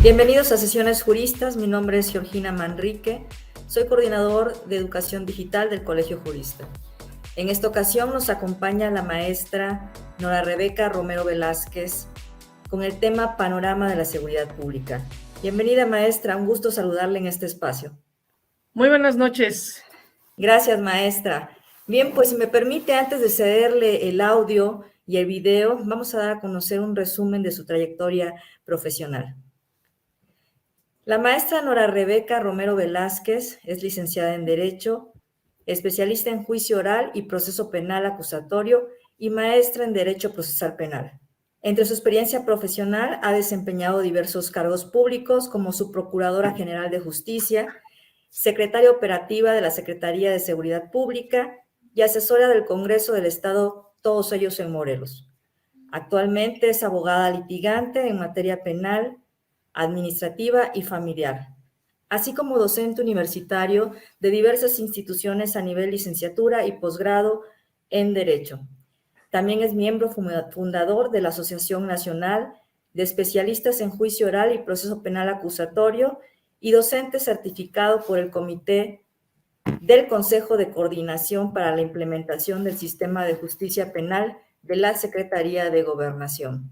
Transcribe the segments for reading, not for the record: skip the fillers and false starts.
Bienvenidos a Sesiones Juristas, mi nombre es Georgina Manrique, soy coordinador de Educación Digital del Colegio Jurista. En esta ocasión nos acompaña la maestra Nora Rebeca Romero Velázquez con el tema Panorama de la Seguridad Pública. Bienvenida, maestra, un gusto saludarle en este espacio. Muy buenas noches. Gracias, maestra. Bien, pues si me permite, antes de cederle el audio y el video, vamos a dar a conocer un resumen de su trayectoria profesional. La maestra Nora Rebeca Romero Velázquez es licenciada en Derecho, especialista en juicio oral y proceso penal acusatorio y maestra en Derecho Procesal Penal. Entre su experiencia profesional ha desempeñado diversos cargos públicos como subprocuradora general de justicia, secretaria operativa de la Secretaría de Seguridad Pública y asesora del Congreso del Estado, todos ellos en Morelos. Actualmente es abogada litigante en materia penal, administrativa y familiar, así como docente universitario de diversas instituciones a nivel licenciatura y posgrado en Derecho. También es miembro fundador de la Asociación Nacional de Especialistas en Juicio Oral y Proceso Penal Acusatorio y docente certificado por el Comité del Consejo de Coordinación para la Implementación del Sistema de Justicia Penal de la Secretaría de Gobernación.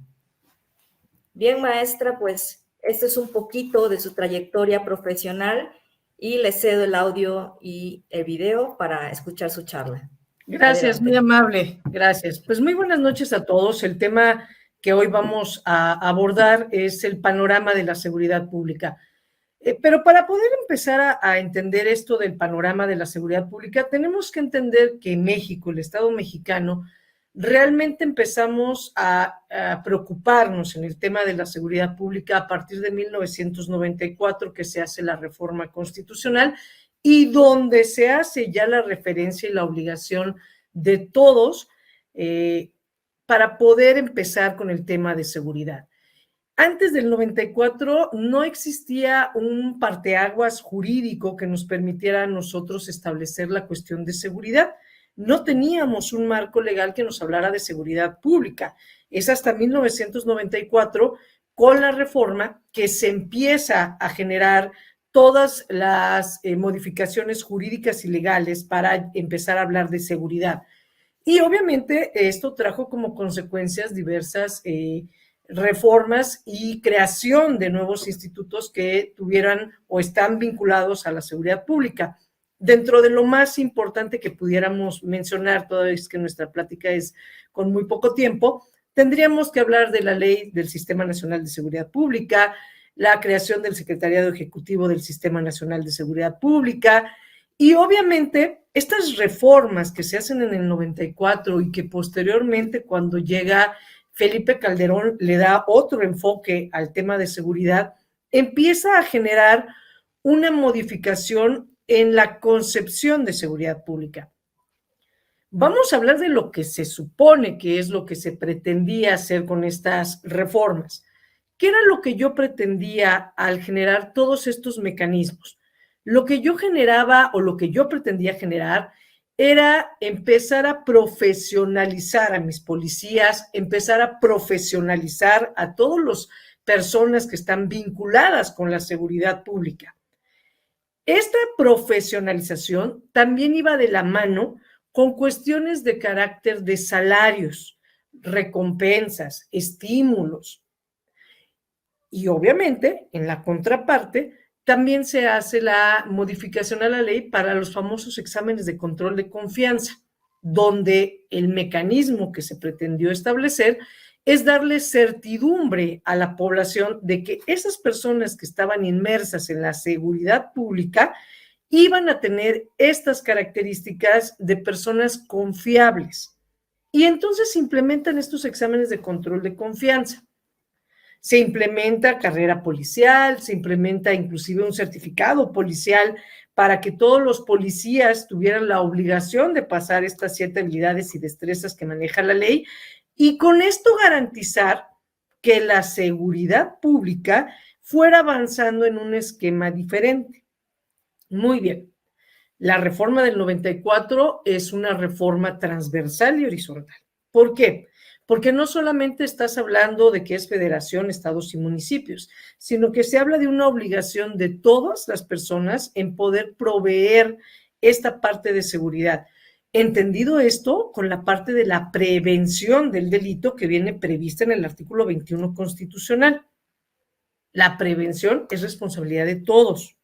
Bien, maestra, pues este es un poquito de su trayectoria profesional y le cedo el audio y el video para escuchar su charla. Gracias, muy amable, gracias. Pues muy buenas noches a todos. El tema que hoy vamos a abordar es el panorama de la seguridad pública. Pero para poder empezar a entender esto del panorama de la seguridad pública, tenemos que entender que México, el Estado mexicano, realmente empezamos a preocuparnos en el tema de la seguridad pública a partir de 1994, que se hace la reforma constitucional y donde se hace ya la referencia y la obligación de todos para poder empezar con el tema de seguridad. Antes del 94 no existía un parteaguas jurídico que nos permitiera a nosotros establecer la cuestión de seguridad. No teníamos un marco legal que nos hablara de seguridad pública. Es hasta 1994, con la reforma, que se empieza a generar todas las modificaciones jurídicas y legales para empezar a hablar de seguridad. Y obviamente esto trajo como consecuencias diversas reformas y creación de nuevos institutos que tuvieran o están vinculados a la seguridad pública. Dentro de lo más importante que pudiéramos mencionar, toda vez que nuestra plática es con muy poco tiempo, tendríamos que hablar de la Ley del Sistema Nacional de Seguridad Pública, la creación del Secretariado Ejecutivo del Sistema Nacional de Seguridad Pública y obviamente estas reformas que se hacen en el 94 y que posteriormente cuando llega Felipe Calderón le da otro enfoque al tema de seguridad, empieza a generar una modificación en la concepción de seguridad pública. Vamos a hablar de lo que se supone que es lo que se pretendía hacer con estas reformas. ¿Qué era lo que yo pretendía al generar todos estos mecanismos? Lo que yo generaba o lo que yo pretendía generar era empezar a profesionalizar a mis policías, empezar a profesionalizar a todas las personas que están vinculadas con la seguridad pública. Esta profesionalización también iba de la mano con cuestiones de carácter de salarios, recompensas, estímulos. Y obviamente, en la contraparte, también se hace la modificación a la ley para los famosos exámenes de control de confianza, donde el mecanismo que se pretendió establecer es darle certidumbre a la población de que esas personas que estaban inmersas en la seguridad pública iban a tener estas características de personas confiables. Y entonces se implementan estos exámenes de control de confianza. Se implementa carrera policial, se implementa inclusive un certificado policial para que todos los policías tuvieran la obligación de pasar estas 7 habilidades y destrezas que maneja la ley y con esto garantizar que la seguridad pública fuera avanzando en un esquema diferente. Muy bien. La reforma del 94 es una reforma transversal y horizontal. ¿Por qué? porque no solamente estás hablando de que es federación, estados y municipios, sino que se habla de una obligación de todas las personas en poder proveer esta parte de seguridad. Entendido esto con la parte de la prevención del delito que viene prevista en el artículo 21 constitucional. La prevención es responsabilidad de todos.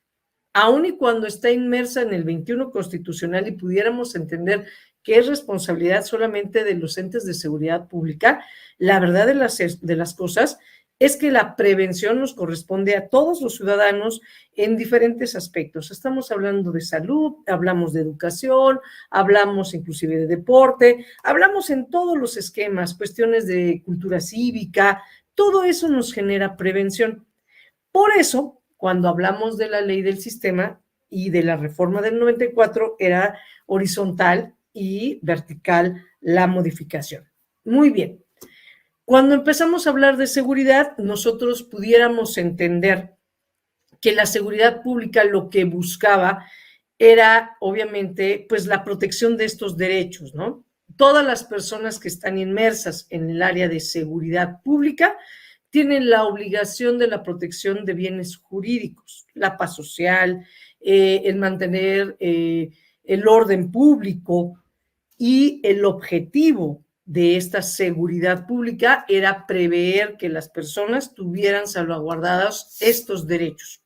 Aun y cuando está inmersa en el 21 constitucional y pudiéramos entender que es responsabilidad solamente de los entes de seguridad pública, la verdad de las cosas es que la prevención nos corresponde a todos los ciudadanos en diferentes aspectos. Estamos hablando de salud, hablamos de educación, hablamos inclusive de deporte, hablamos en todos los esquemas, cuestiones de cultura cívica, todo eso nos genera prevención. Por eso, cuando hablamos de la ley del sistema y de la reforma del 94, era horizontal y vertical la modificación. Muy bien. Cuando empezamos a hablar de seguridad, nosotros pudiéramos entender que la seguridad pública lo que buscaba era, obviamente, pues la protección de estos derechos, ¿no? Todas las personas que están inmersas en el área de seguridad pública tienen la obligación de la protección de bienes jurídicos, la paz social, el mantener el orden público, y el objetivo de esta seguridad pública era prever que las personas tuvieran salvaguardados estos derechos.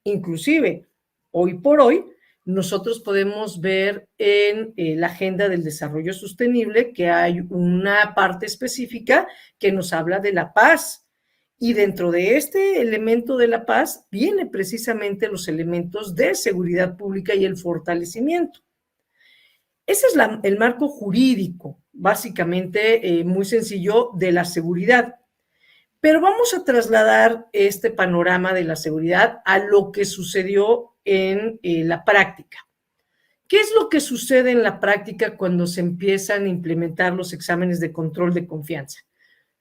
Inclusive, hoy por hoy, nosotros podemos ver en la Agenda del Desarrollo Sostenible que hay una parte específica que nos habla de la paz. Y dentro de este elemento de la paz vienen precisamente los elementos de seguridad pública y el fortalecimiento. Ese es el marco jurídico, básicamente muy sencillo, de la seguridad. Pero vamos a trasladar este panorama de la seguridad a lo que sucedió en la práctica. ¿Qué es lo que sucede en la práctica cuando se empiezan a implementar los exámenes de control de confianza?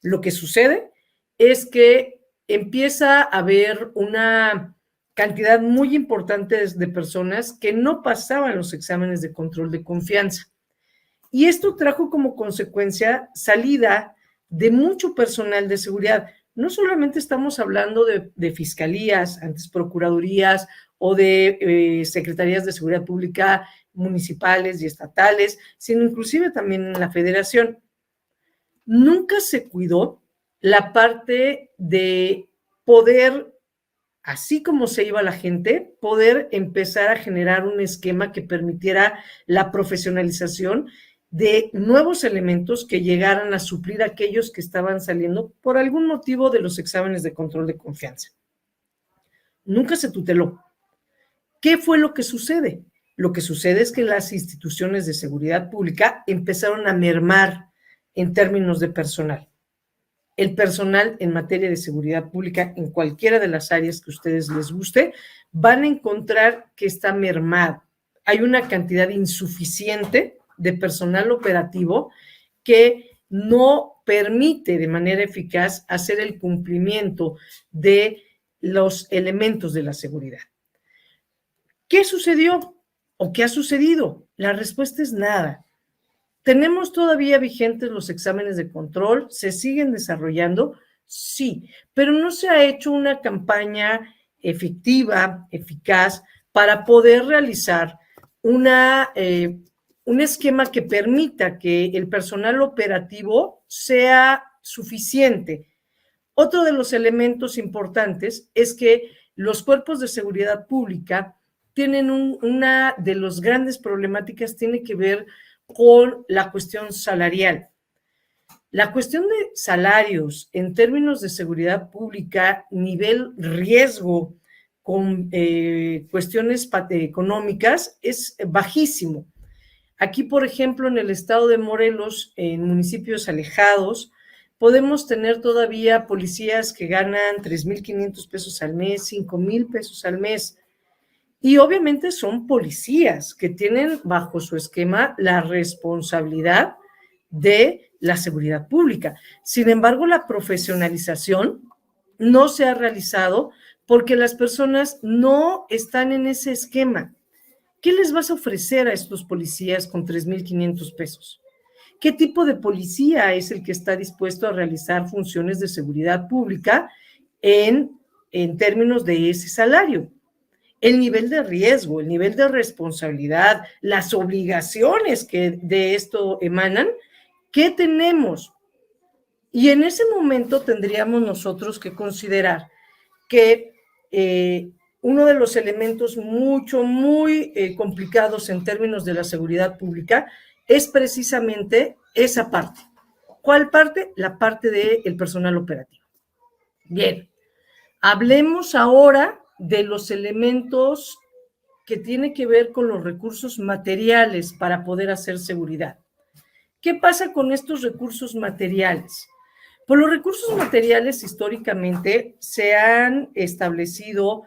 Lo que sucede es que empieza a haber una cantidad muy importante de personas que no pasaban los exámenes de control de confianza. Y esto trajo como consecuencia salida de mucho personal de seguridad. No solamente estamos hablando de fiscalías, antes procuradurías o de secretarías de seguridad pública municipales y estatales, sino inclusive también en la federación. Nunca se cuidó la parte de poder, así como se iba la gente, poder empezar a generar un esquema que permitiera la profesionalización de nuevos elementos que llegaran a suplir a aquellos que estaban saliendo por algún motivo de los exámenes de control de confianza. Nunca se tuteló. ¿Qué fue lo que sucede? Lo que sucede es que las instituciones de seguridad pública empezaron a mermar en términos de personal. El personal en materia de seguridad pública, en cualquiera de las áreas que a ustedes les guste, van a encontrar que está mermado. Hay una cantidad insuficiente de personal operativo que no permite de manera eficaz hacer el cumplimiento de los elementos de la seguridad. ¿Qué sucedió o qué ha sucedido? La respuesta es nada. ¿Tenemos todavía vigentes los exámenes de control? ¿Se siguen desarrollando? Sí, pero no se ha hecho una campaña efectiva, eficaz, para poder realizar un esquema que permita que el personal operativo sea suficiente. Otro de los elementos importantes es que los cuerpos de seguridad pública tienen una de las grandes problemáticas, tiene que ver con la cuestión salarial. La cuestión de salarios en términos de seguridad pública, nivel riesgo con cuestiones económicas es bajísimo. Aquí, por ejemplo, en el estado de Morelos, en municipios alejados, podemos tener todavía policías que ganan 3,500 pesos al mes, 5,000 pesos al mes. Y obviamente son policías que tienen bajo su esquema la responsabilidad de la seguridad pública. Sin embargo, la profesionalización no se ha realizado porque las personas no están en ese esquema. ¿Qué les vas a ofrecer a estos policías con 3,500 pesos? ¿Qué tipo de policía es el que está dispuesto a realizar funciones de seguridad pública en términos de ese salario? El nivel de riesgo, el nivel de responsabilidad, las obligaciones que de esto emanan, ¿qué tenemos? Y en ese momento tendríamos nosotros que considerar que uno de los elementos muy complicados en términos de la seguridad pública es precisamente esa parte. ¿Cuál parte? La parte del personal operativo. Bien, hablemos ahora de los elementos que tienen que ver con los recursos materiales para poder hacer seguridad. ¿Qué pasa con estos recursos materiales? Pues los recursos materiales históricamente se han establecido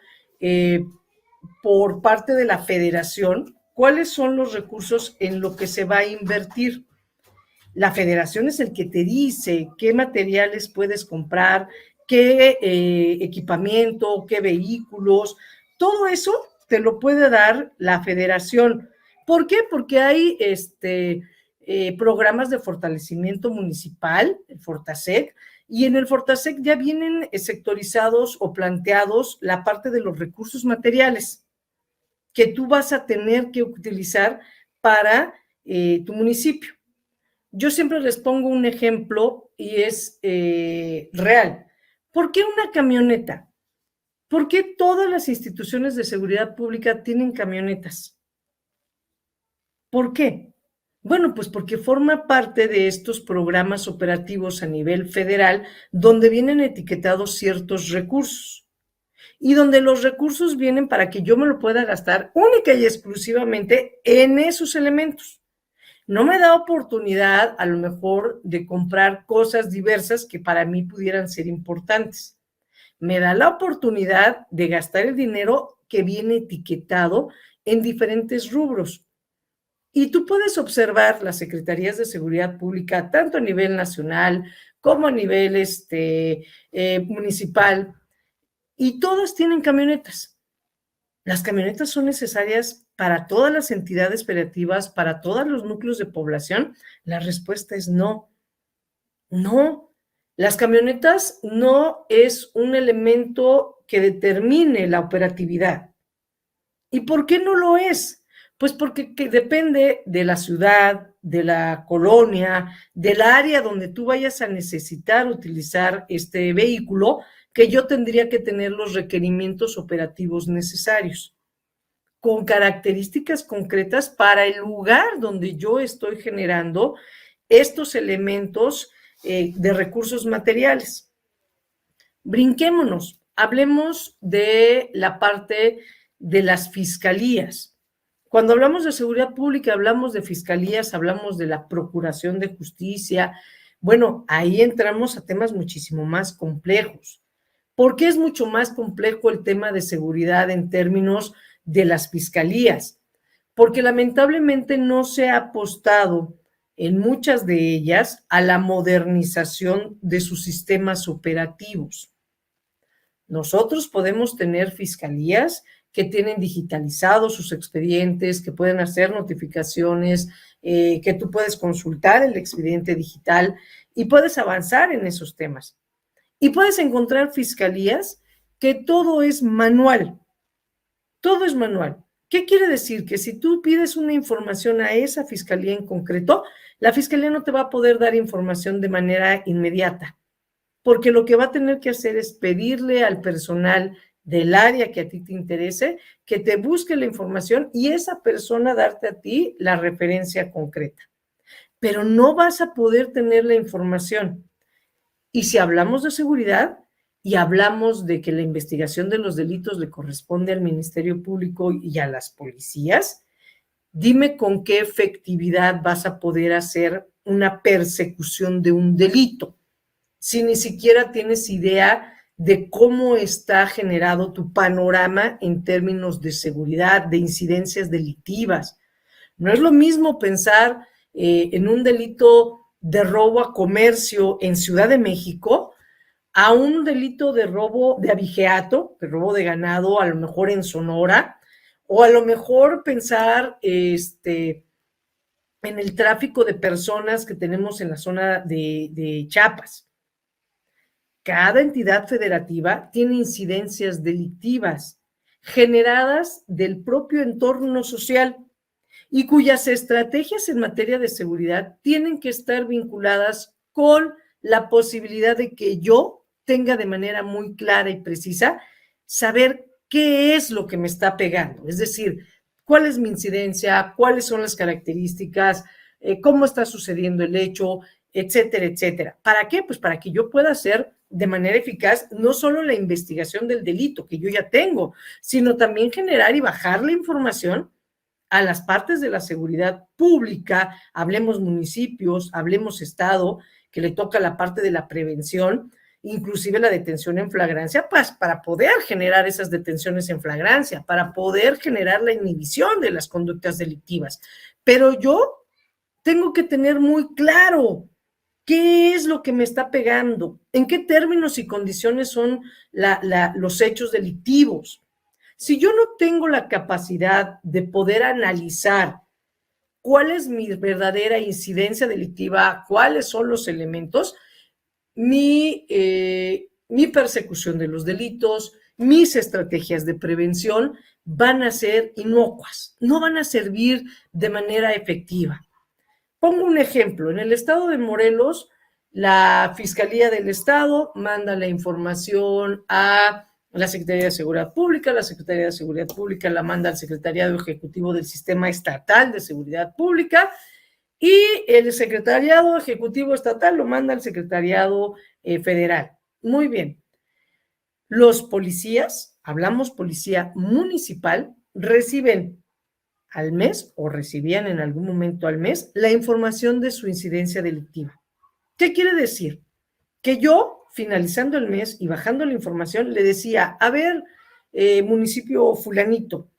por parte de la federación cuáles son los recursos en lo que se va a invertir. La federación es el que te dice qué materiales puedes comprar, qué equipamiento, qué vehículos, todo eso te lo puede dar la federación. ¿Por qué? Porque hay programas de fortalecimiento municipal, el Fortasec, y en el Fortasec ya vienen sectorizados o planteados la parte de los recursos materiales que tú vas a tener que utilizar para tu municipio. Yo siempre les pongo un ejemplo y es real. ¿Por qué una camioneta? ¿Por qué todas las instituciones de seguridad pública tienen camionetas? ¿Por qué? Bueno, pues porque forma parte de estos programas operativos a nivel federal donde vienen etiquetados ciertos recursos y donde los recursos vienen para que yo me lo pueda gastar única y exclusivamente en esos elementos. No me da oportunidad a lo mejor de comprar cosas diversas que para mí pudieran ser importantes. Me da la oportunidad de gastar el dinero que viene etiquetado en diferentes rubros. Y tú puedes observar las secretarías de seguridad pública, tanto a nivel nacional como a nivel municipal, y todas tienen camionetas. ¿Las camionetas son necesarias para todas las entidades federativas, para todos los núcleos de población? La respuesta es no. No. Las camionetas no es un elemento que determine la operatividad. ¿Y por qué no lo es? Pues porque depende de la ciudad, de la colonia, del área donde tú vayas a necesitar utilizar este vehículo, que yo tendría que tener los requerimientos operativos necesarios, con características concretas para el lugar donde yo estoy generando estos elementos de recursos materiales. Brinquémonos, hablemos de la parte de las fiscalías. Cuando hablamos de seguridad pública, hablamos de fiscalías, hablamos de la procuración de justicia. Bueno, ahí entramos a temas muchísimo más complejos. ¿Por qué es mucho más complejo el tema de seguridad en términos de las fiscalías? Porque lamentablemente no se ha apostado en muchas de ellas a la modernización de sus sistemas operativos. Nosotros podemos tener fiscalías que tienen digitalizados sus expedientes, que pueden hacer notificaciones, que tú puedes consultar el expediente digital y puedes avanzar en esos temas. Y puedes encontrar fiscalías que todo es manual. Todo es manual. ¿Qué quiere decir? Que si tú pides una información a esa fiscalía en concreto, la fiscalía no te va a poder dar información de manera inmediata, porque lo que va a tener que hacer es pedirle al personal del área que a ti te interese que te busque la información y esa persona darte a ti la referencia concreta. Pero no vas a poder tener la información. Y si hablamos de seguridad y hablamos de que la investigación de los delitos le corresponde al Ministerio Público y a las policías, dime con qué efectividad vas a poder hacer una persecución de un delito, si ni siquiera tienes idea de cómo está generado tu panorama en términos de seguridad, de incidencias delictivas. No es lo mismo pensar en un delito de robo a comercio en Ciudad de México a un delito de robo de abigeato, de robo de ganado, a lo mejor en Sonora, o a lo mejor pensar en el tráfico de personas que tenemos en la zona de Chiapas. Cada entidad federativa tiene incidencias delictivas generadas del propio entorno social y cuyas estrategias en materia de seguridad tienen que estar vinculadas con la posibilidad de que yo tenga de manera muy clara y precisa saber qué es lo que me está pegando, es decir, cuál es mi incidencia, cuáles son las características, cómo está sucediendo el hecho, etcétera, etcétera. ¿Para qué? Pues para que yo pueda hacer de manera eficaz no solo la investigación del delito que yo ya tengo, sino también generar y bajar la información a las partes de la seguridad pública, hablemos municipios, hablemos Estado, que le toca la parte de la prevención, inclusive la detención en flagrancia, pues para poder generar esas detenciones en flagrancia, para poder generar la inhibición de las conductas delictivas. Pero yo tengo que tener muy claro qué es lo que me está pegando, en qué términos y condiciones son los hechos delictivos. Si yo no tengo la capacidad de poder analizar cuál es mi verdadera incidencia delictiva, cuáles son los elementos, mi persecución de los delitos, mis estrategias de prevención van a ser inocuas, no van a servir de manera efectiva. Pongo un ejemplo, en el estado de Morelos, la Fiscalía del Estado manda la información a la Secretaría de Seguridad Pública, la Secretaría de Seguridad Pública la manda al Secretariado Ejecutivo del Sistema Estatal de Seguridad Pública y el Secretariado Ejecutivo Estatal lo manda al Secretariado Federal. Muy bien. Los policías, hablamos policía municipal, reciben al mes o recibían en algún momento al mes la información de su incidencia delictiva. ¿Qué quiere decir? Que yo, finalizando el mes y bajando la información, le decía, a ver, municipio fulanito,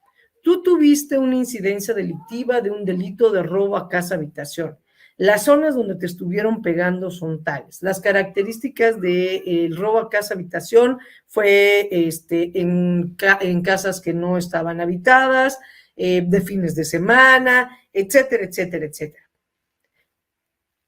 tú tuviste una incidencia delictiva de un delito de robo a casa habitación. Las zonas donde te estuvieron pegando son tales. Las características del robo a casa habitación fue en casas que no estaban habitadas, de fines de semana, etcétera, etcétera, etcétera.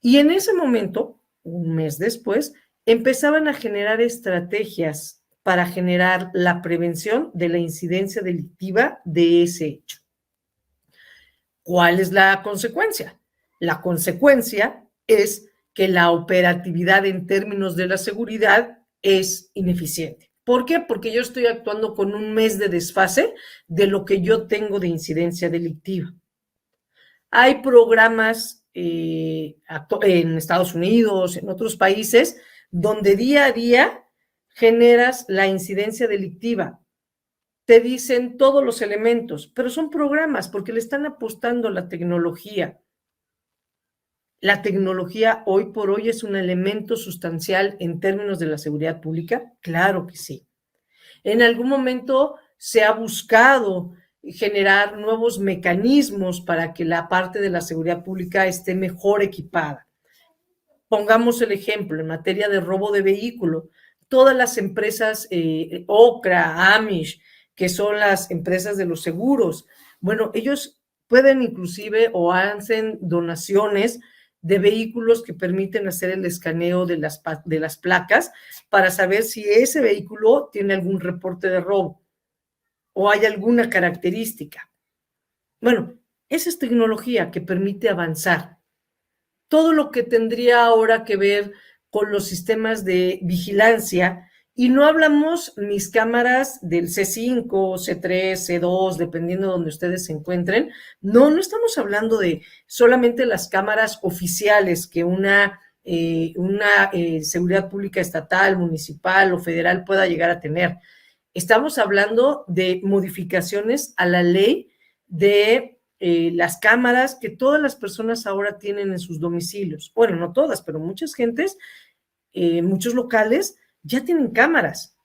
Y en ese momento, un mes después, empezaban a generar estrategias para generar la prevención de la incidencia delictiva de ese hecho. ¿Cuál es la consecuencia? La consecuencia es que la operatividad en términos de la seguridad es ineficiente. ¿Por qué? Porque yo estoy actuando con un mes de desfase de lo que yo tengo de incidencia delictiva. Hay programas en Estados Unidos, en otros países, donde día a día generas la incidencia delictiva. Te dicen todos los elementos, pero son programas porque le están apostando a la tecnología. ¿La tecnología hoy por hoy es un elemento sustancial en términos de la seguridad pública? Claro que sí. En algún momento se ha buscado generar nuevos mecanismos para que la parte de la seguridad pública esté mejor equipada. Pongamos el ejemplo, en materia de robo de vehículo, todas las empresas OCRA, Amish, que son las empresas de los seguros, bueno, ellos pueden inclusive o hacen donaciones de vehículos que permiten hacer el escaneo de las placas para saber si ese vehículo tiene algún reporte de robo o hay alguna característica. Bueno, esa es tecnología que permite avanzar. Todo lo que tendría ahora que ver con los sistemas de vigilancia, y no hablamos mis cámaras del C5, C3, C2, dependiendo de donde ustedes se encuentren, no estamos hablando de solamente las cámaras oficiales que una seguridad pública estatal, municipal o federal pueda llegar a tener. Estamos hablando de modificaciones a la ley de las cámaras que todas las personas ahora tienen en sus domicilios. Bueno, no todas, pero muchas gentes, muchos locales ya tienen cámaras.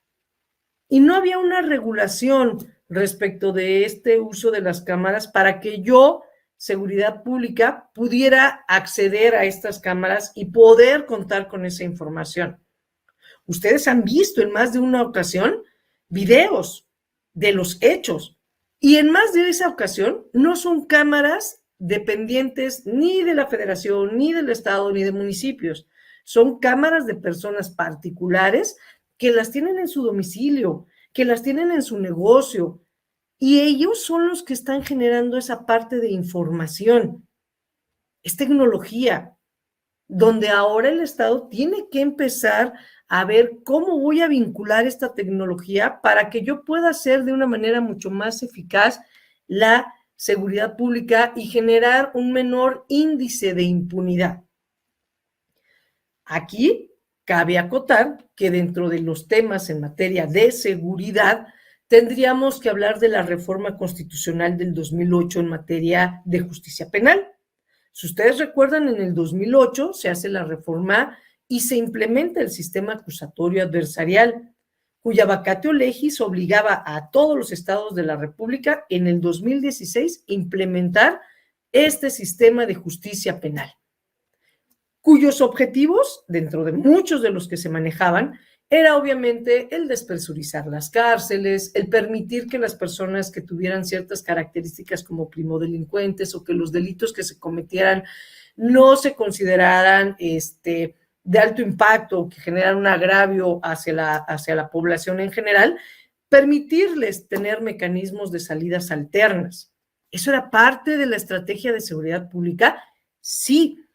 Y no había una regulación respecto de este uso de las cámaras para que yo, seguridad pública, pudiera acceder a estas cámaras y poder contar con esa información. Ustedes han visto en más de una ocasión videos de los hechos y en más de esa ocasión no son cámaras dependientes ni de la federación, ni del estado, ni de municipios. Son cámaras de personas particulares que las tienen en su domicilio, que las tienen en su negocio, y ellos son los que están generando esa parte de información. Es tecnología, donde ahora el Estado tiene que empezar a ver cómo voy a vincular esta tecnología para que yo pueda hacer de una manera mucho más eficaz la seguridad pública y generar un menor índice de impunidad. Aquí cabe acotar que dentro de los temas en materia de seguridad tendríamos que hablar de la reforma constitucional del 2008 en materia de justicia penal. Si ustedes recuerdan, en el 2008 se hace la reforma y se implementa el sistema acusatorio adversarial, cuya vacatio legis obligaba a todos los estados de la República en el 2016 implementar este sistema de justicia penal, cuyos objetivos, dentro de muchos de los que se manejaban, era obviamente el despresurizar las cárceles, el permitir que las personas que tuvieran ciertas características como primodelincuentes o que los delitos que se cometieran no se consideraran de alto impacto o que generaran un agravio hacia la población en general, permitirles tener mecanismos de salidas alternas. ¿Eso era parte de la estrategia de seguridad pública? Sí.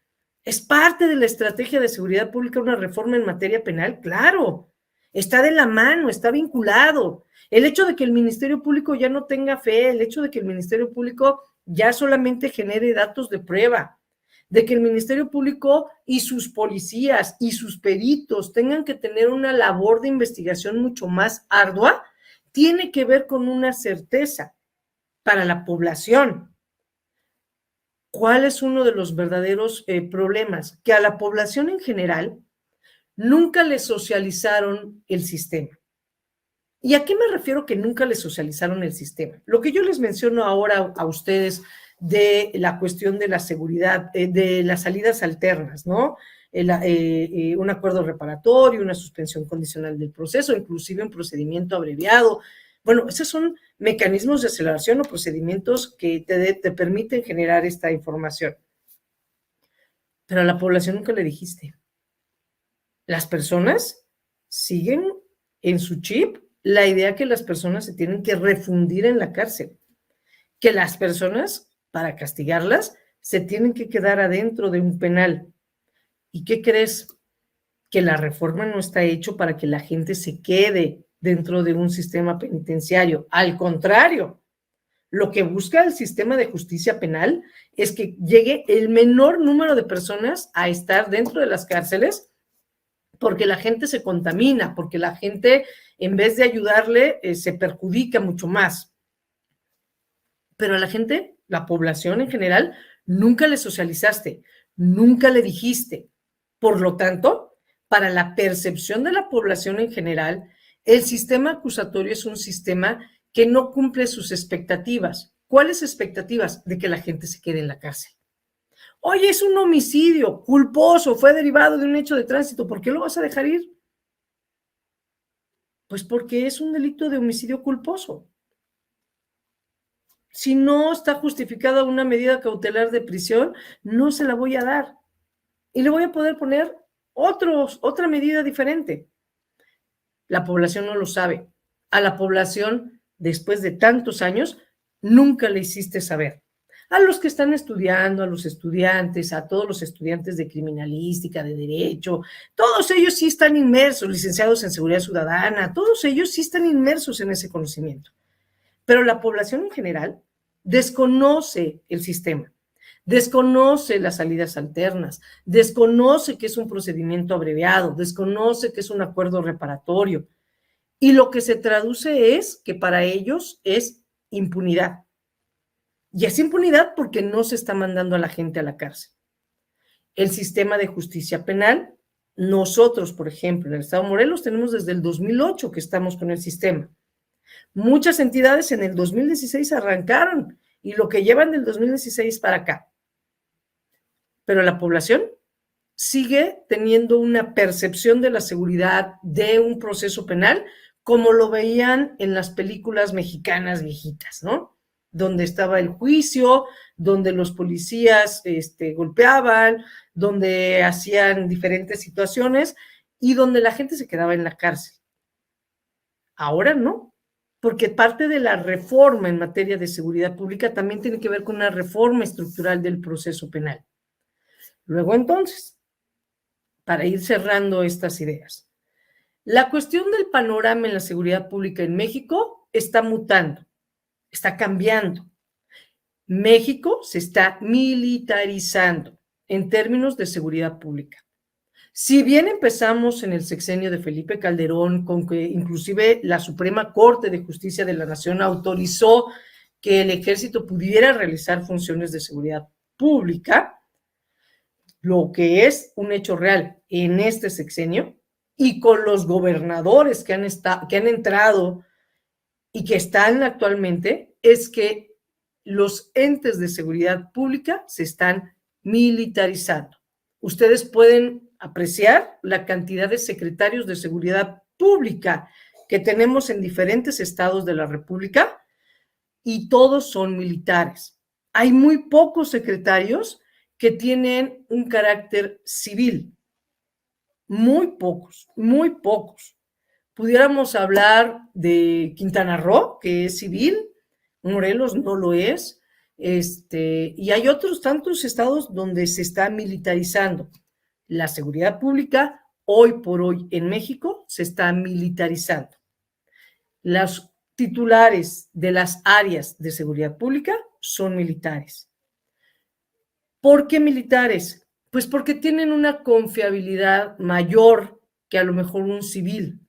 ¿Es parte de la estrategia de seguridad pública una reforma en materia penal? Claro, está de la mano, está vinculado. El hecho de que el Ministerio Público ya no tenga fe, el hecho de que el Ministerio Público ya solamente genere datos de prueba, de que el Ministerio Público y sus policías y sus peritos tengan que tener una labor de investigación mucho más ardua, tiene que ver con una certeza para la población. ¿Cuál es uno de los verdaderos problemas? Que a la población en general nunca le socializaron el sistema. ¿Y a qué me refiero que nunca le socializaron el sistema? Lo que yo les menciono ahora a ustedes de la cuestión de la seguridad, de las salidas alternas, ¿no? Un acuerdo reparatorio, una suspensión condicional del proceso, inclusive un procedimiento abreviado. Bueno, esos son mecanismos de aceleración o procedimientos que te permiten generar esta información. Pero a la población nunca le dijiste. Las personas siguen en su chip la idea que las personas se tienen que refundir en la cárcel, que las personas, para castigarlas, se tienen que quedar adentro de un penal. ¿Y qué crees? Que la reforma no está hecho para que la gente se quede dentro de un sistema penitenciario. Al contrario, lo que busca el sistema de justicia penal es que llegue el menor número de personas a estar dentro de las cárceles, porque la gente se contamina, porque la gente, en vez de ayudarle, se perjudica mucho más. Pero a la gente, la población en general, nunca le socializaste, nunca le dijiste. Por lo tanto, para la percepción de la población en general, el sistema acusatorio es un sistema que no cumple sus expectativas. ¿Cuáles expectativas? De que la gente se quede en la cárcel. Oye, es un homicidio culposo, fue derivado de un hecho de tránsito, ¿por qué lo vas a dejar ir? Pues porque es un delito de homicidio culposo. Si no está justificada una medida cautelar de prisión, no se la voy a dar. Y le voy a poder poner otra medida diferente. La población no lo sabe. A la población, después de tantos años, nunca le hiciste saber. A los que están estudiando, a los estudiantes, a todos los estudiantes de criminalística, de derecho, todos ellos sí están inmersos, licenciados en seguridad ciudadana, todos ellos sí están inmersos en ese conocimiento. Pero la población en general desconoce el sistema, desconoce las salidas alternas, desconoce que es un procedimiento abreviado, desconoce que es un acuerdo reparatorio. Y lo que se traduce es que para ellos es impunidad. Y es impunidad porque no se está mandando a la gente a la cárcel. El sistema de justicia penal, nosotros, por ejemplo, en el Estado de Morelos tenemos desde el 2008 que estamos con el sistema. Muchas entidades en el 2016 arrancaron y lo que llevan del 2016 para acá. Pero la población sigue teniendo una percepción de la seguridad de un proceso penal como lo veían en las películas mexicanas viejitas, ¿no? donde estaba el juicio, donde los policías golpeaban, donde hacían diferentes situaciones y donde la gente se quedaba en la cárcel. Ahora no, porque parte de la reforma en materia de seguridad pública también tiene que ver con una reforma estructural del proceso penal. Luego entonces, para ir cerrando estas ideas, la cuestión del panorama en la seguridad pública en México está mutando, está cambiando. México se está militarizando en términos de seguridad pública. Si bien empezamos en el sexenio de Felipe Calderón, con que inclusive la Suprema Corte de Justicia de la Nación autorizó que el ejército pudiera realizar funciones de seguridad pública, lo que es un hecho real en este sexenio, y con los gobernadores que han entrado y que están actualmente, es que los entes de seguridad pública se están militarizando. Ustedes pueden apreciar la cantidad de secretarios de seguridad pública que tenemos en diferentes estados de la República y todos son militares. Hay muy pocos secretarios que tienen un carácter civil. Muy pocos, muy pocos. Pudiéramos hablar de Quintana Roo, que es civil, Morelos no lo es, y hay otros tantos estados donde se está militarizando. La seguridad pública, hoy por hoy en México, se está militarizando. Los titulares de las áreas de seguridad pública son militares. ¿Por qué militares? Pues porque tienen una confiabilidad mayor que a lo mejor un civil.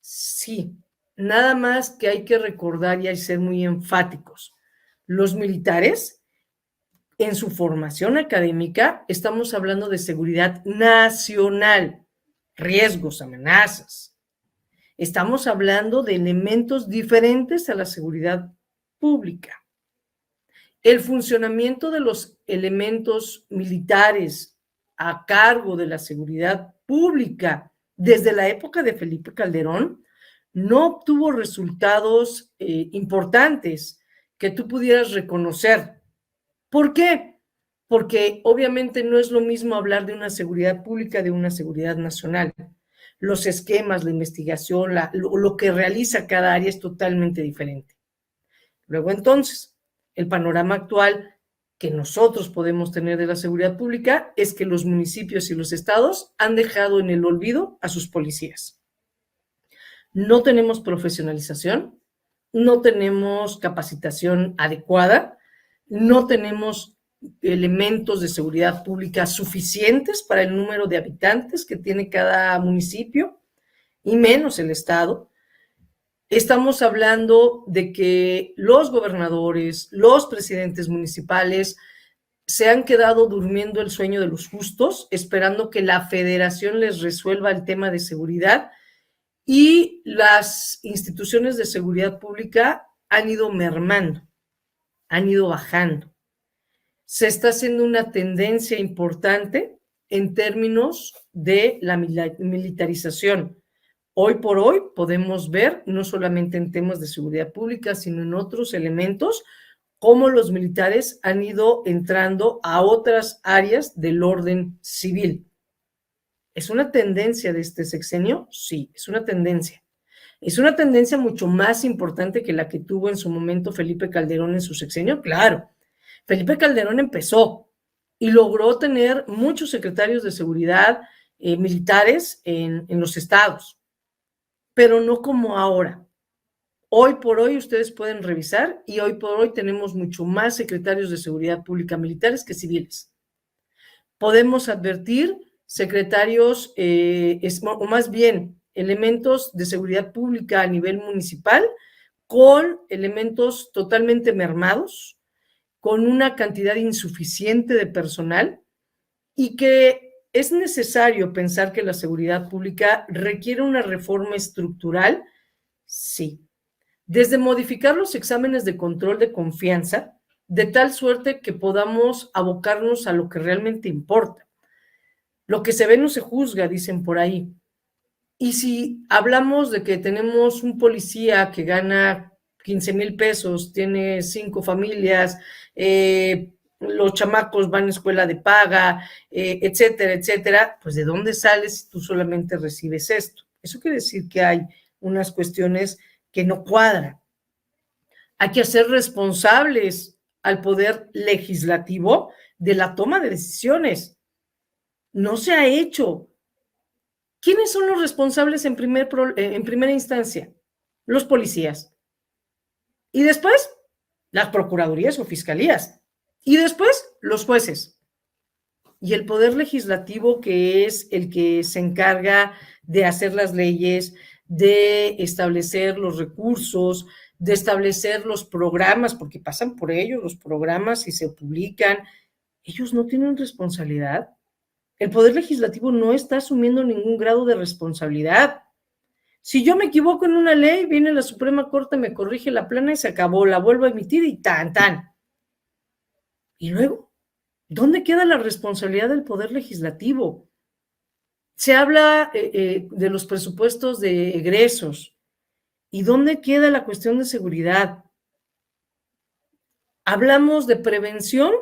Sí, nada más que hay que recordar y hay que ser muy enfáticos. Los militares, en su formación académica, estamos hablando de seguridad nacional, riesgos, amenazas. Estamos hablando de elementos diferentes a la seguridad pública. El funcionamiento de los elementos militares a cargo de la seguridad pública desde la época de Felipe Calderón no obtuvo resultados importantes que tú pudieras reconocer. ¿Por qué? Porque obviamente no es lo mismo hablar de una seguridad pública de una seguridad nacional. Los esquemas, la investigación, lo que realiza cada área es totalmente diferente. Luego entonces, el panorama actual que nosotros podemos tener de la seguridad pública es que los municipios y los estados han dejado en el olvido a sus policías. No tenemos profesionalización, no tenemos capacitación adecuada, no tenemos elementos de seguridad pública suficientes para el número de habitantes que tiene cada municipio, y menos el estado. Estamos hablando de que los gobernadores, los presidentes municipales se han quedado durmiendo el sueño de los justos, esperando que la federación les resuelva el tema de seguridad, y las instituciones de seguridad pública han ido mermando, han ido bajando. Se está haciendo una tendencia importante en términos de la militarización. Hoy por hoy podemos ver, no solamente en temas de seguridad pública, sino en otros elementos, cómo los militares han ido entrando a otras áreas del orden civil. ¿Es una tendencia de este sexenio? Sí, es una tendencia. ¿Es una tendencia mucho más importante que la que tuvo en su momento Felipe Calderón en su sexenio? Claro. Felipe Calderón empezó y logró tener muchos secretarios de seguridad militares en los estados, pero no como ahora. Hoy por hoy ustedes pueden revisar y hoy por hoy tenemos mucho más secretarios de seguridad pública militares que civiles. Podemos advertir secretarios, o más bien elementos de seguridad pública a nivel municipal con elementos totalmente mermados, con una cantidad insuficiente de personal, y que es necesario pensar que la seguridad pública requiere una reforma estructural, sí. Desde modificar los exámenes de control de confianza, de tal suerte que podamos abocarnos a lo que realmente importa. Lo que se ve no se juzga, dicen por ahí. Y si hablamos de que tenemos un policía que gana 15,000 pesos, tiene 5 familias, los chamacos van a escuela de paga, etcétera, etcétera, pues ¿de dónde sales si tú solamente recibes esto? Eso quiere decir que hay unas cuestiones que no cuadran. Hay que hacer responsables al poder legislativo de la toma de decisiones. No se ha hecho. ¿Quiénes son los responsables en primera instancia? Los policías. Y después, las procuradurías o fiscalías. Y después, los jueces. Y el poder legislativo, que es el que se encarga de hacer las leyes, de establecer los recursos, de establecer los programas, porque pasan por ellos los programas y se publican. Ellos no tienen responsabilidad. El poder legislativo no está asumiendo ningún grado de responsabilidad. Si yo me equivoco en una ley, viene la Suprema Corte, me corrige la plana y se acabó, la vuelvo a emitir y tan, tan. Y luego, ¿dónde queda la responsabilidad del poder legislativo? Se habla de los presupuestos de egresos. ¿Y dónde queda la cuestión de seguridad? Hablamos de prevención.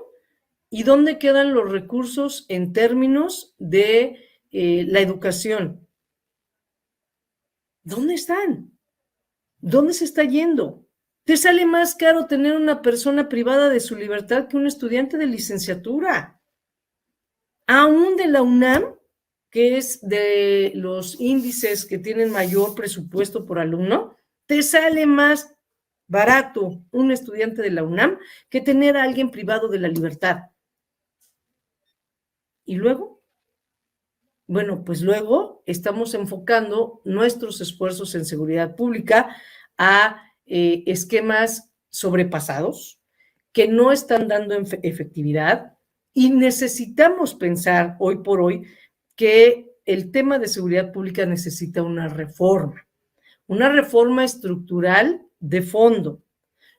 ¿Y dónde quedan los recursos en términos de la educación? ¿Dónde están? ¿Dónde se está yendo? Te sale más caro tener una persona privada de su libertad que un estudiante de licenciatura. Aún de la UNAM, que es de los índices que tienen mayor presupuesto por alumno, te sale más barato un estudiante de la UNAM que tener a alguien privado de la libertad. ¿Y luego? Bueno, pues luego estamos enfocando nuestros esfuerzos en seguridad pública a esquemas sobrepasados que no están dando efectividad y necesitamos pensar hoy por hoy que el tema de seguridad pública necesita una reforma estructural de fondo.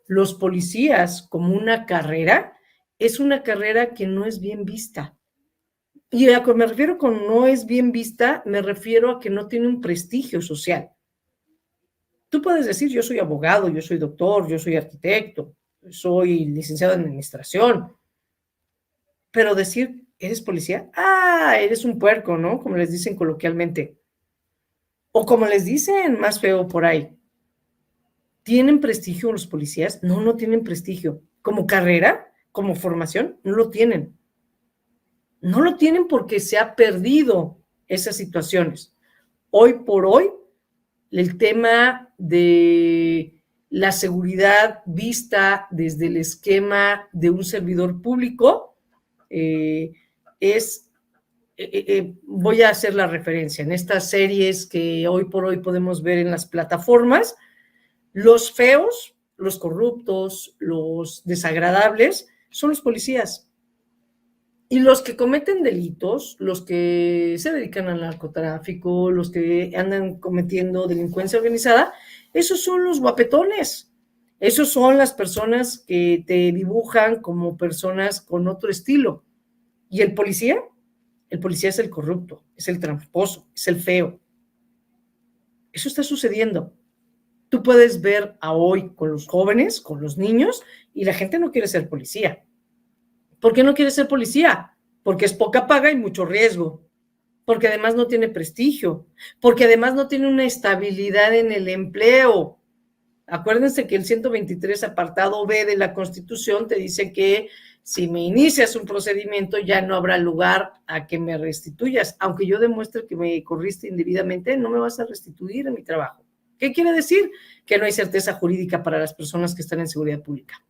Los policías, como una carrera, es una carrera que no es bien vista. Y a lo que me refiero con no es bien vista, me refiero a que no tiene un prestigio social. Tú puedes decir, yo soy abogado, yo soy doctor, yo soy arquitecto, soy licenciado en administración, pero decir, ¿eres policía? Ah, eres un puerco, ¿no? Como les dicen coloquialmente. O como les dicen más feo por ahí. ¿Tienen prestigio los policías? No, no tienen prestigio. Como carrera, como formación, no lo tienen. No lo tienen porque se ha perdido esas situaciones. Hoy por hoy, el tema de la seguridad vista desde el esquema de un servidor público voy a hacer la referencia en estas series que hoy por hoy podemos ver en las plataformas, los feos, los corruptos, los desagradables, son los policías. Y los que cometen delitos, los que se dedican al narcotráfico, los que andan cometiendo delincuencia organizada, esos son los guapetones. Esos son las personas que te dibujan como personas con otro estilo. ¿Y el policía? El policía es el corrupto, es el tramposo, es el feo. Eso está sucediendo. Tú puedes ver a hoy con los jóvenes, con los niños, y la gente no quiere ser policía. ¿Por qué no quiere ser policía? Porque es poca paga y mucho riesgo, porque además no tiene prestigio, porque además no tiene una estabilidad en el empleo. Acuérdense que el 123 apartado B de la Constitución te dice que si me inicias un procedimiento ya no habrá lugar a que me restituyas, aunque yo demuestre que me corriste indebidamente, no me vas a restituir en mi trabajo. ¿Qué quiere decir? Que no hay certeza jurídica para las personas que están en seguridad pública.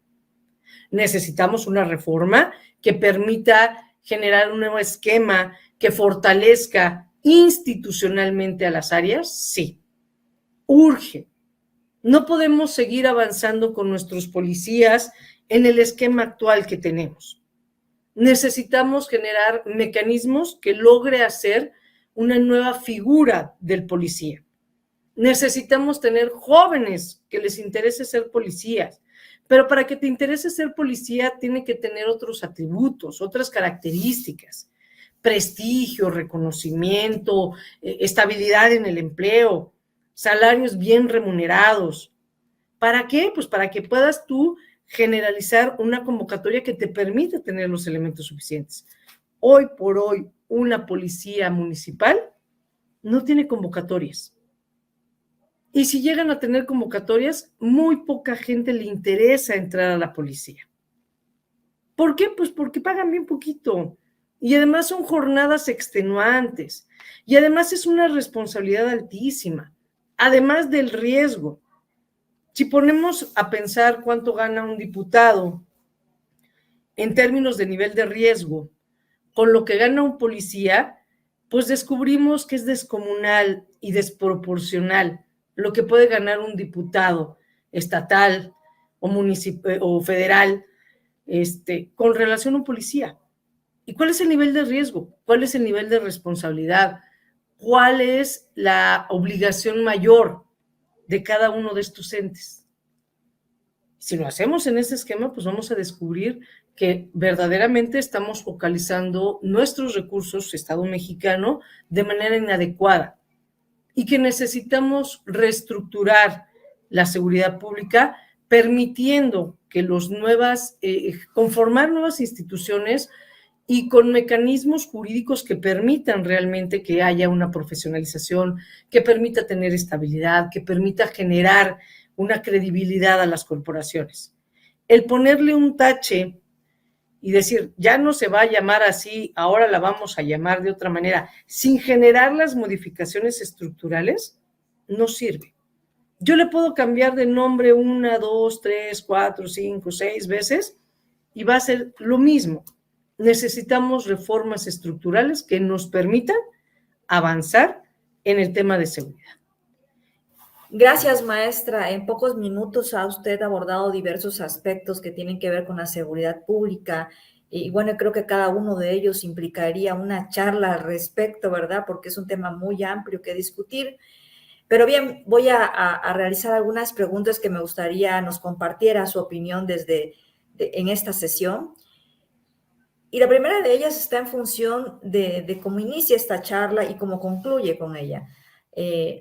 Necesitamos una reforma que permita generar un nuevo esquema que fortalezca institucionalmente a las áreas. Sí, urge. No podemos seguir avanzando con nuestros policías en el esquema actual que tenemos. Necesitamos generar mecanismos que logre hacer una nueva figura del policía. Necesitamos tener jóvenes que les interese ser policías. Pero para que te interese ser policía, tiene que tener otros atributos, otras características, prestigio, reconocimiento, estabilidad en el empleo, salarios bien remunerados. ¿Para qué? Pues para que puedas tú generalizar una convocatoria que te permita tener los elementos suficientes. Hoy por hoy, una policía municipal no tiene convocatorias. Y si llegan a tener convocatorias, muy poca gente le interesa entrar a la policía. ¿Por qué? Pues porque pagan bien poquito. Y además son jornadas extenuantes. Y además es una responsabilidad altísima. Además del riesgo. Si ponemos a pensar cuánto gana un diputado en términos de nivel de riesgo con lo que gana un policía, pues descubrimos que es descomunal y desproporcional lo que puede ganar un diputado estatal o federal con relación a un policía. ¿Y cuál es el nivel de riesgo? ¿Cuál es el nivel de responsabilidad? ¿Cuál es la obligación mayor de cada uno de estos entes? Si lo hacemos en ese esquema, pues vamos a descubrir que verdaderamente estamos focalizando nuestros recursos, Estado mexicano, de manera inadecuada y que necesitamos reestructurar la seguridad pública, permitiendo que conformar nuevas instituciones y con mecanismos jurídicos que permitan realmente que haya una profesionalización, que permita tener estabilidad, que permita generar una credibilidad a las corporaciones. El ponerle un tache y decir, ya no se va a llamar así, ahora la vamos a llamar de otra manera, sin generar las modificaciones estructurales, no sirve. Yo le puedo cambiar de nombre 1, 2, 3, 4, 5, 6 veces y va a ser lo mismo. Necesitamos reformas estructurales que nos permitan avanzar en el tema de seguridad. Gracias, maestra. En pocos minutos ha usted abordado diversos aspectos que tienen que ver con la seguridad pública y bueno, creo que cada uno de ellos implicaría una charla al respecto, ¿verdad? Porque es un tema muy amplio que discutir. Pero bien, voy a realizar algunas preguntas que me gustaría nos compartiera su opinión en esta sesión. Y la primera de ellas está en función de cómo inicia esta charla y cómo concluye con ella.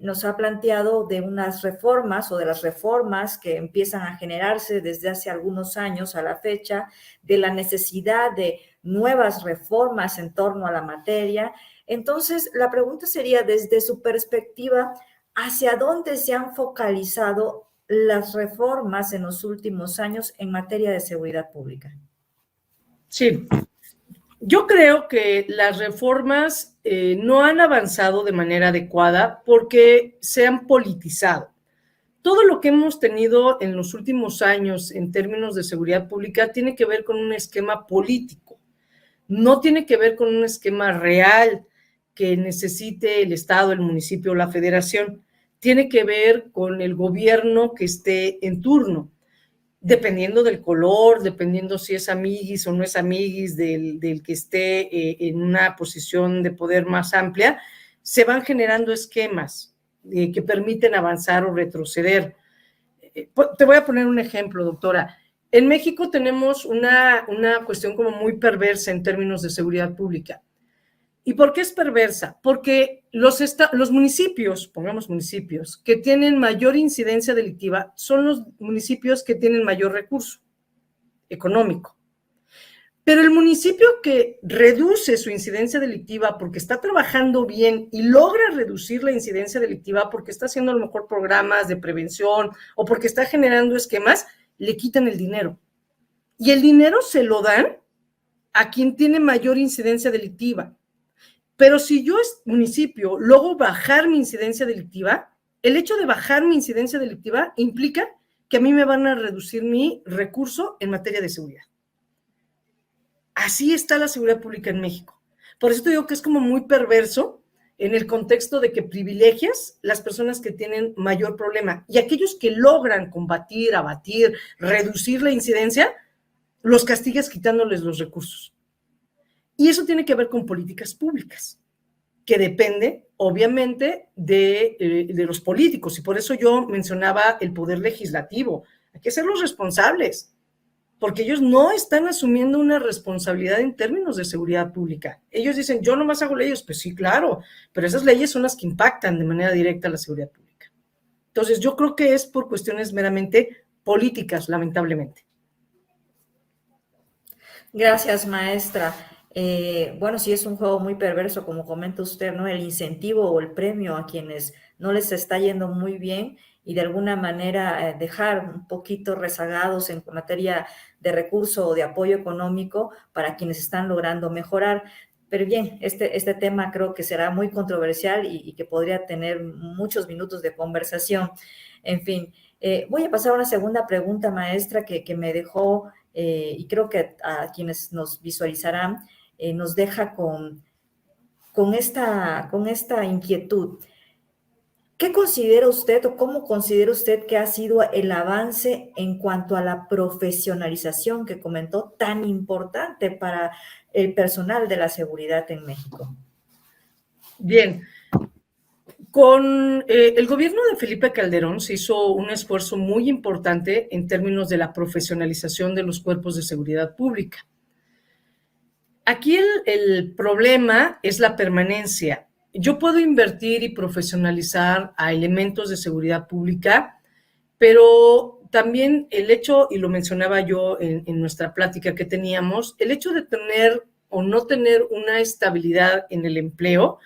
Nos ha planteado de unas reformas o de las reformas que empiezan a generarse desde hace algunos años a la fecha, de la necesidad de nuevas reformas en torno a la materia. Entonces, la pregunta sería, desde su perspectiva, ¿hacia dónde se han focalizado las reformas en los últimos años en materia de seguridad pública? Sí, yo creo que las reformas no han avanzado de manera adecuada porque se han politizado. Todo lo que hemos tenido en los últimos años en términos de seguridad pública tiene que ver con un esquema político, no tiene que ver con un esquema real que necesite el Estado, el municipio o la federación, tiene que ver con el gobierno que esté en turno. Dependiendo del color, dependiendo si es amiguis o no es amiguis del que esté en una posición de poder más amplia, se van generando esquemas que permiten avanzar o retroceder. Te voy a poner un ejemplo, doctora. En México tenemos una cuestión como muy perversa en términos de seguridad pública. ¿Y por qué es perversa? Porque los municipios, pongamos municipios, que tienen mayor incidencia delictiva son los municipios que tienen mayor recurso económico. Pero el municipio que reduce su incidencia delictiva porque está trabajando bien y logra reducir la incidencia delictiva porque está haciendo a lo mejor programas de prevención o porque está generando esquemas, le quitan el dinero. Y el dinero se lo dan a quien tiene mayor incidencia delictiva. Pero si yo, municipio, logro bajar mi incidencia delictiva, el hecho de bajar mi incidencia delictiva implica que a mí me van a reducir mi recurso en materia de seguridad. Así está la seguridad pública en México. Por eso te digo que es como muy perverso en el contexto de que privilegias las personas que tienen mayor problema y aquellos que logran combatir, abatir, reducir la incidencia, los castigas quitándoles los recursos. Y eso tiene que ver con políticas públicas, que depende, obviamente, de los políticos. Y por eso yo mencionaba el poder legislativo. Hay que hacerlos responsables, porque ellos no están asumiendo una responsabilidad en términos de seguridad pública. Ellos dicen, yo nomás hago leyes. Pues sí, claro, pero esas leyes son las que impactan de manera directa a la seguridad pública. Entonces, yo creo que es por cuestiones meramente políticas, lamentablemente. Gracias, maestra. Bueno, sí es un juego muy perverso, como comenta usted, ¿no? El incentivo o el premio a quienes no les está yendo muy bien y de alguna manera dejar un poquito rezagados en materia de recurso o de apoyo económico para quienes están logrando mejorar. Pero bien, este tema creo que será muy controversial y que podría tener muchos minutos de conversación. En fin, voy a pasar a una segunda pregunta, maestra, que me dejó y creo que a quienes nos visualizarán nos deja con esta inquietud. ¿Qué considera usted o cómo considera usted que ha sido el avance en cuanto a la profesionalización que comentó tan importante para el personal de la seguridad en México? Bien, con el gobierno de Felipe Calderón se hizo un esfuerzo muy importante en términos de la profesionalización de los cuerpos de seguridad pública. Aquí el problema es la permanencia. Yo puedo invertir y profesionalizar a elementos de seguridad pública, pero también el hecho, y lo mencionaba yo en nuestra plática que teníamos, el hecho de tener o no tener una estabilidad en el empleo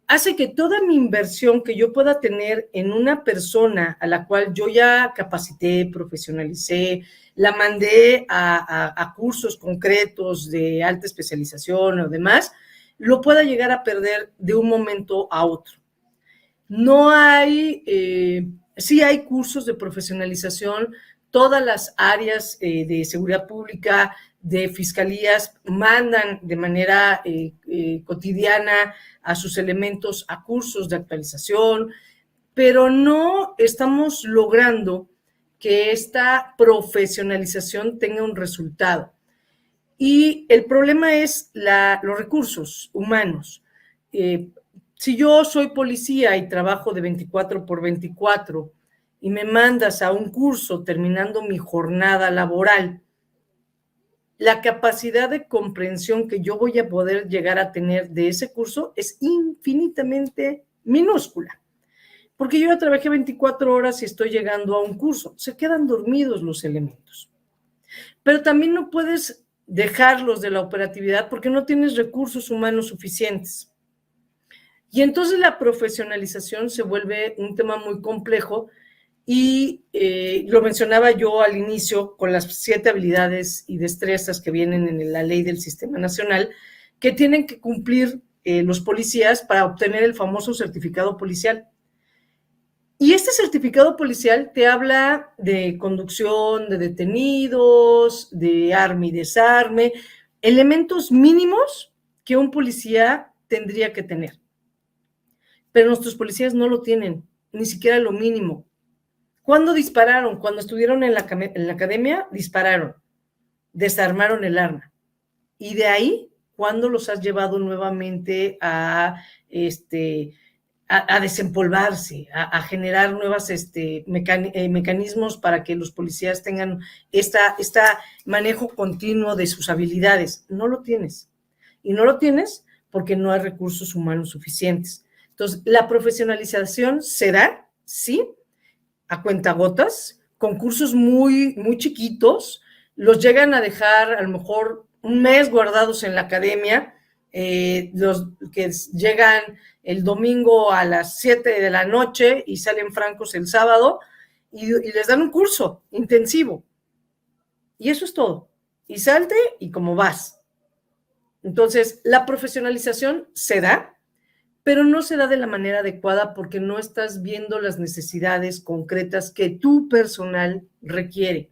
hace que toda mi inversión que yo pueda tener en una persona a la cual yo ya capacité, profesionalicé, la mandé a cursos concretos de alta especialización o demás, lo pueda llegar a perder de un momento a otro. No hay, sí hay cursos de profesionalización, todas las áreas de seguridad pública, de fiscalías, mandan de manera cotidiana a sus elementos a cursos de actualización, pero no estamos logrando que esta profesionalización tenga un resultado. Y el problema es los recursos humanos. Si yo soy policía y trabajo de 24/24 y me mandas a un curso terminando mi jornada laboral, la capacidad de comprensión que yo voy a poder llegar a tener de ese curso es infinitamente minúscula. Porque yo ya trabajé 24 horas y estoy llegando a un curso. Se quedan dormidos los elementos. Pero también no puedes dejarlos de la operatividad porque no tienes recursos humanos suficientes. Y entonces la profesionalización se vuelve un tema muy complejo y lo mencionaba yo al inicio con las 7 habilidades y destrezas que vienen en la ley del Sistema Nacional que tienen que cumplir los policías para obtener el famoso certificado policial. Y este certificado policial te habla de conducción de detenidos, de arma y desarme, elementos mínimos que un policía tendría que tener. Pero nuestros policías no lo tienen, ni siquiera lo mínimo. ¿Cuándo dispararon? Cuando estuvieron en la academia, dispararon, desarmaron el arma. Y de ahí, ¿cuándo los has llevado nuevamente a desempolvarse, a generar nuevos mecanismos para que los policías tengan este manejo continuo de sus habilidades? No lo tienes. Y no lo tienes porque no hay recursos humanos suficientes. Entonces, la profesionalización se da, sí, a cuentagotas, con cursos muy, muy chiquitos, los llegan a dejar a lo mejor un mes guardados en la academia, los que llegan el domingo a las 7 de la noche y salen francos el sábado y les dan un curso intensivo. Y eso es todo. Y salte y como vas. Entonces, la profesionalización se da, pero no se da de la manera adecuada porque no estás viendo las necesidades concretas que tu personal requiere.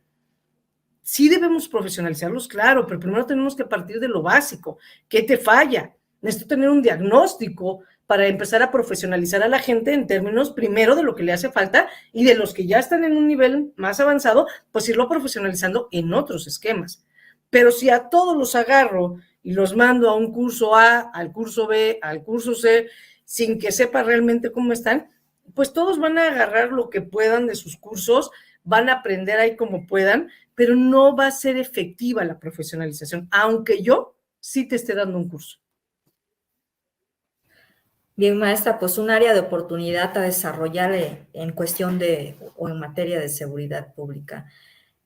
Sí debemos profesionalizarlos, claro, pero primero tenemos que partir de lo básico. ¿Qué te falla? Necesito tener un diagnóstico para empezar a profesionalizar a la gente en términos primero de lo que le hace falta y de los que ya están en un nivel más avanzado, pues irlo profesionalizando en otros esquemas. Pero si a todos los agarro y los mando a un curso A, al curso B, al curso C, sin que sepa realmente cómo están, pues todos van a agarrar lo que puedan de sus cursos, van a aprender ahí como puedan, pero no va a ser efectiva la profesionalización, aunque yo sí te esté dando un curso. Bien, maestra, pues un área de oportunidad a desarrollar en cuestión de o en materia de seguridad pública.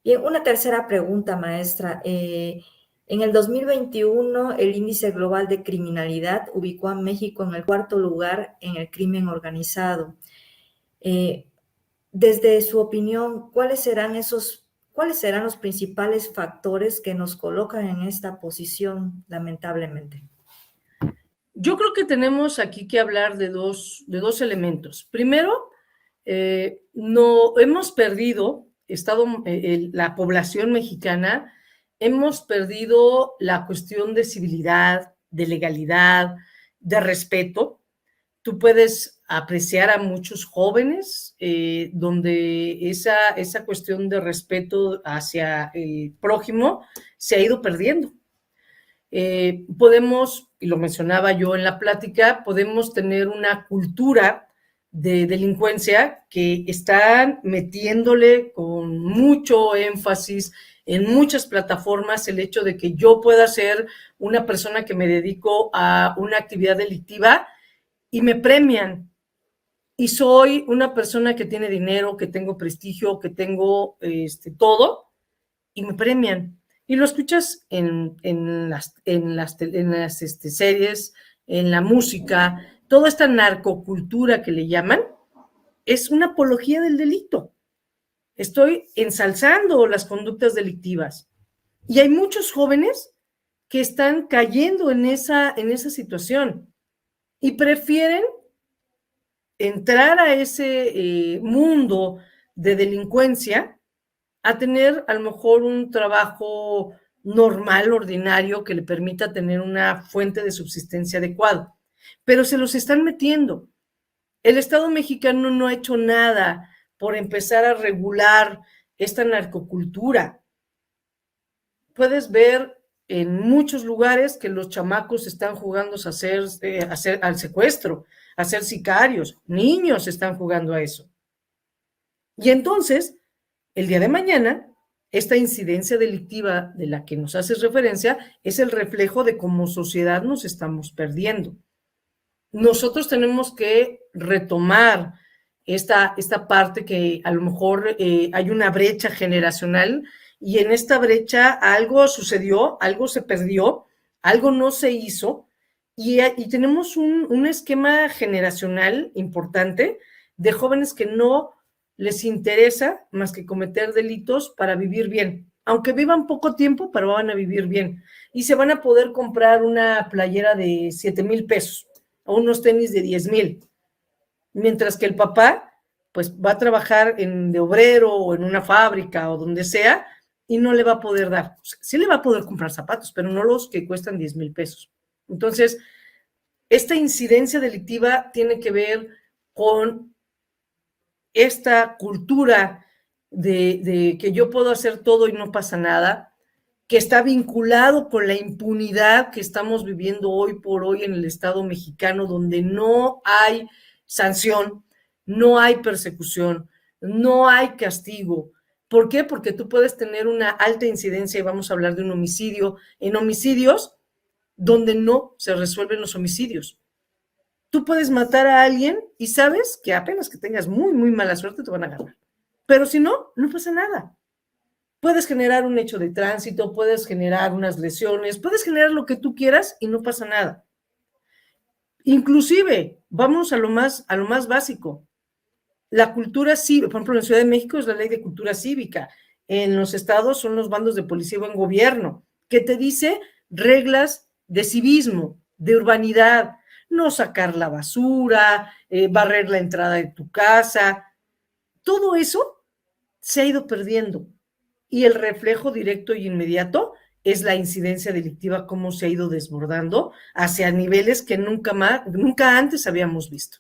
Bien, una tercera pregunta, maestra. En el 2021, el índice global de criminalidad ubicó a México en el cuarto lugar en el crimen organizado. Eh, Desde su opinión, cuáles serán los principales factores que nos colocan en esta posición, lamentablemente? Yo creo que tenemos aquí que hablar de dos elementos. Primero, no hemos perdido, la población mexicana, hemos perdido la cuestión de civilidad, de legalidad, de respeto. Tú puedes apreciar a muchos jóvenes donde esa cuestión de respeto hacia el prójimo se ha ido perdiendo. Podemos, y lo mencionaba yo en la plática, podemos tener una cultura de delincuencia que están metiéndole con mucho énfasis en muchas plataformas el hecho de que yo pueda ser una persona que me dedico a una actividad delictiva y me premian. Y soy una persona que tiene dinero, que tengo prestigio, que tengo todo, y me premian. Y lo escuchas en las series, en la música, toda esta narcocultura que le llaman, es una apología del delito. Estoy ensalzando las conductas delictivas. Y hay muchos jóvenes que están cayendo en esa situación y prefieren entrar a ese mundo de delincuencia a tener a lo mejor un trabajo normal, ordinario, que le permita tener una fuente de subsistencia adecuada. Pero se los están metiendo. El Estado mexicano no ha hecho nada por empezar a regular esta narcocultura. Puedes ver en muchos lugares que los chamacos están jugando al secuestro, a ser sicarios. Niños están jugando a eso. Y entonces, el día de mañana, esta incidencia delictiva de la que nos haces referencia es el reflejo de cómo sociedad nos estamos perdiendo. Nosotros tenemos que retomar esta parte que a lo mejor hay una brecha generacional y en esta brecha algo sucedió, algo se perdió, algo no se hizo y tenemos un esquema generacional importante de jóvenes que no les interesa más que cometer delitos para vivir bien. Aunque vivan poco tiempo, pero van a vivir bien. Y se van a poder comprar una playera de 7,000 pesos o unos tenis de 10,000. Mientras que el papá, pues va a trabajar de obrero o en una fábrica o donde sea y no le va a poder dar. O sea, sí le va a poder comprar zapatos, pero no los que cuestan 10,000 pesos. Entonces, esta incidencia delictiva tiene que ver con esta cultura de que yo puedo hacer todo y no pasa nada, que está vinculado con la impunidad que estamos viviendo hoy por hoy en el Estado mexicano, donde no hay sanción, no hay persecución, no hay castigo. ¿Por qué? Porque tú puedes tener una alta incidencia, y vamos a hablar de un homicidio, en homicidios donde no se resuelven los homicidios. Tú puedes matar a alguien y sabes que apenas que tengas muy, muy mala suerte te van a agarrar. Pero si no, no pasa nada. Puedes generar un hecho de tránsito, puedes generar unas lesiones, puedes generar lo que tú quieras y no pasa nada. Inclusive, vamos a lo más básico. La cultura cívica, por ejemplo, en la Ciudad de México es la ley de cultura cívica. En los estados son los bandos de policía y buen gobierno, que te dice reglas de civismo, de urbanidad, no sacar la basura, barrer la entrada de tu casa. Todo eso se ha ido perdiendo. Y el reflejo directo y inmediato es la incidencia delictiva, cómo se ha ido desbordando hacia niveles que nunca antes habíamos visto.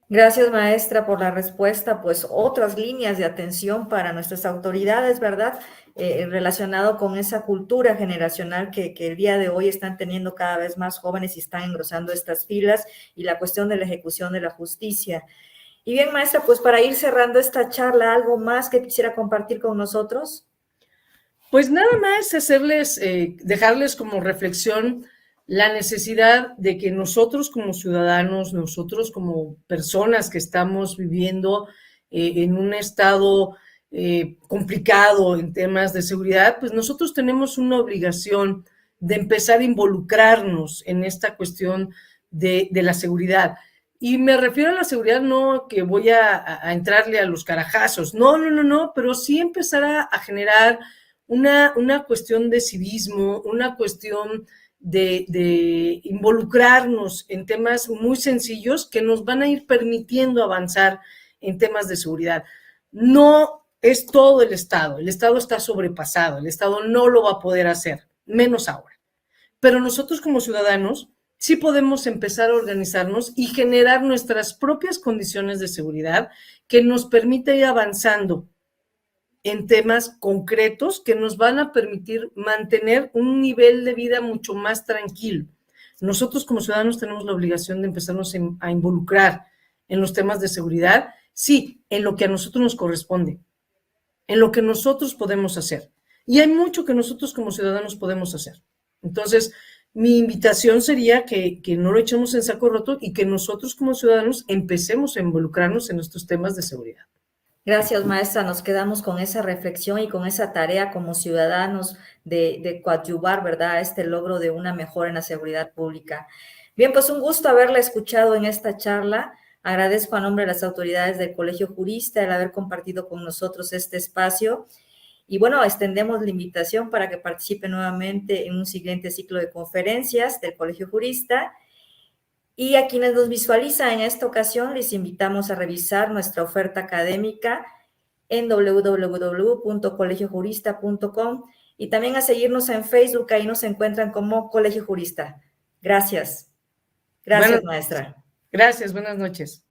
Gracias, maestra, por la respuesta. Pues otras líneas de atención para nuestras autoridades, ¿verdad? Relacionado con esa cultura generacional que el día de hoy están teniendo cada vez más jóvenes y están engrosando estas filas y la cuestión de la ejecución de la justicia. Y bien, maestra, pues para ir cerrando esta charla, ¿algo más que quisiera compartir con nosotros? Pues nada más dejarles como reflexión la necesidad de que nosotros como ciudadanos, nosotros como personas que estamos viviendo en un estado complicado en temas de seguridad, pues nosotros tenemos una obligación de empezar a involucrarnos en esta cuestión de la seguridad. Y me refiero a la seguridad no que voy a entrarle a los carajazos, no, pero sí empezar a generar una cuestión de civismo, una cuestión de involucrarnos en temas muy sencillos que nos van a ir permitiendo avanzar en temas de seguridad. No es todo el Estado está sobrepasado, el Estado no lo va a poder hacer, menos ahora. Pero nosotros como ciudadanos sí podemos empezar a organizarnos y generar nuestras propias condiciones de seguridad que nos permita ir avanzando en temas concretos que nos van a permitir mantener un nivel de vida mucho más tranquilo. Nosotros como ciudadanos tenemos la obligación de empezarnos a involucrar en los temas de seguridad, sí, en lo que a nosotros nos corresponde, en lo que nosotros podemos hacer. Y hay mucho que nosotros como ciudadanos podemos hacer. Entonces, mi invitación sería que no lo echemos en saco roto y que nosotros como ciudadanos empecemos a involucrarnos en estos temas de seguridad. Gracias, maestra. Nos quedamos con esa reflexión y con esa tarea como ciudadanos de coadyuvar, ¿verdad?, este logro de una mejora en la seguridad pública. Bien, pues un gusto haberla escuchado en esta charla. Agradezco a nombre de las autoridades del Colegio Jurista el haber compartido con nosotros este espacio. Y bueno, extendemos la invitación para que participe nuevamente en un siguiente ciclo de conferencias del Colegio Jurista. Y a quienes nos visualizan en esta ocasión, les invitamos a revisar nuestra oferta académica en www.colegiojurista.com y también a seguirnos en Facebook, ahí nos encuentran como Colegio Jurista. Gracias. Gracias, maestra. Gracias, buenas noches.